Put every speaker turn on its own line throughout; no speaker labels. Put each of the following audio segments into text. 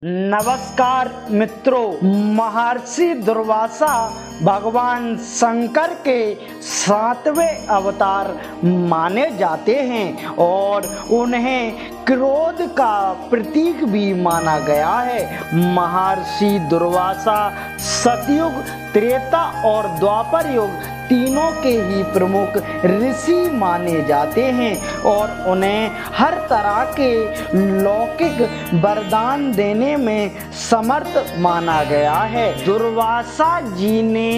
नमस्कार मित्रों, महर्षि दुर्वासा भगवान शंकर के 7वें अवतार माने जाते हैं और उन्हें क्रोध का प्रतीक भी माना गया है। महर्षि दुर्वासा सतयुग, त्रेता और द्वापर युग तीनों के ही प्रमुख ऋषि माने जाते हैं और उन्हें हर तरह के लौकिक वरदान देने में समर्थ माना गया है। दुर्वासा जी ने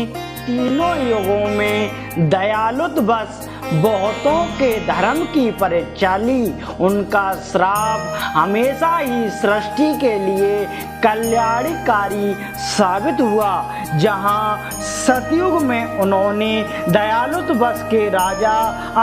तीनों युगों में दयालुत्व बस बहुतों के धर्म की परीक्षा ली। उनका श्राप हमेशा ही सृष्टि के लिए कल्याणकारी साबित हुआ। जहां सतयुग में उन्होंने दयालुत्व बस के राजा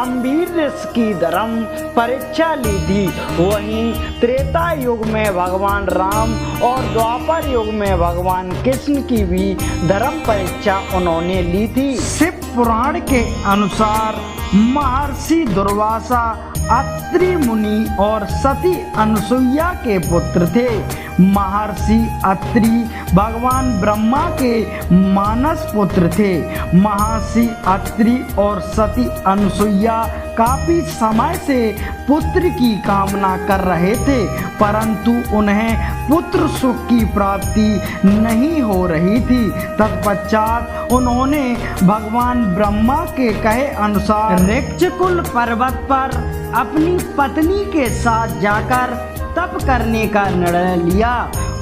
अम्बरीश की धर्म परीक्षा ली थी, वहीं त्रेता युग में भगवान राम और द्वापर युग में भगवान कृष्ण की भी धर्म परीक्षा उन्होंने ली थी। शिव पुराण के अनुसार महर्षि दुर्वासा अत्रि मुनि और सती अनसुईया के पुत्र थे। महर्षि अत्रि भगवान ब्रह्मा के मानस पुत्र थे। महर्षि अत्रि और सती अनसुईया काफी समय से पुत्र की कामना कर रहे थे, परंतु उन्हें पुत्र सुख की प्राप्ति नहीं हो रही थी। तत्पश्चात उन्होंने भगवान ब्रह्मा के कहे अनुसार ऋक्षकुल पर्वत पर अपनी पत्नी के साथ जाकर तप करने का निर्णय लिया।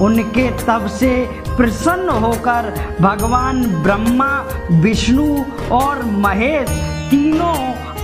उनके तप से प्रसन्न होकर भगवान ब्रह्मा, विष्णु और महेश तीनों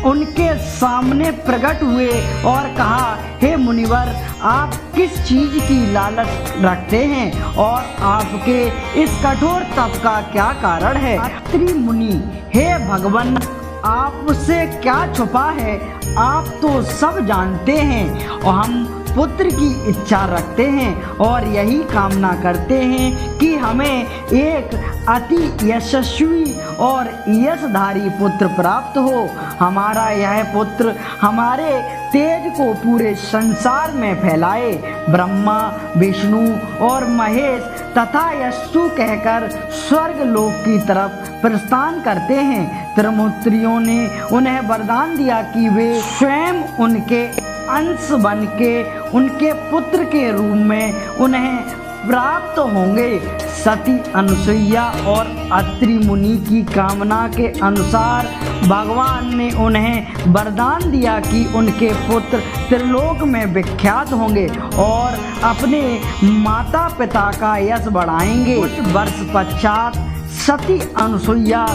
उनके सामने प्रकट हुए और कहा, हे मुनिवर, आप किस चीज की लालच रखते हैं और आपके इस कठोर तप का क्या कारण है? अत्रि मुनि, हे भगवान, आपसे क्या छुपा है? आप तो सब जानते हैं और हम पुत्र की इच्छा रखते हैं और यही कामना करते हैं कि हमें एक अति यशस्वी और यशधारी पुत्र प्राप्त हो। हमारा यह पुत्र हमारे तेज को पूरे संसार में फैलाए। ब्रह्मा, विष्णु और महेश तथा यशु कहकर स्वर्ग लोक की तरफ प्रस्थान करते हैं। त्रिमूर्तियों ने उन्हें वरदान दिया कि वे स्वयं उनके अंश बन के उनके पुत्र के रूप में उन्हें प्राप्त होंगे। सती अनसुईया और अत्रि मुनि की कामना के अनुसार भगवान ने उन्हें वरदान दिया कि उनके पुत्र त्रिलोक में विख्यात होंगे और अपने माता पिता का यश बढ़ाएंगे। कुछ वर्ष पश्चात सती अनसुईया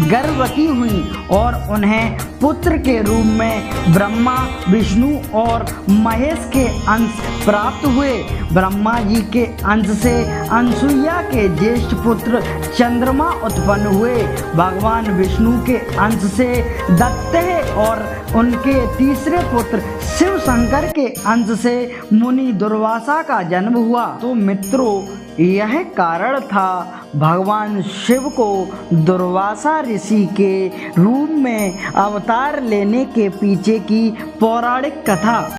गर्भवती हुई और उन्हें पुत्र के रूप में ब्रह्मा, विष्णु और महेश के अंश प्राप्त हुए। ब्रह्मा जी के अंश से अनसुईया के ज्येष्ठ पुत्र चंद्रमा उत्पन्न हुए। भगवान विष्णु के अंश से दैत्य और उनके तीसरे पुत्र शिव शंकर के अंश से मुनि दुर्वासा का जन्म हुआ। तो मित्रों, यह कारण था भगवान शिव को दुर्वासा ऋषि के रूप में अवतार लेने के पीछे की पौराणिक कथा।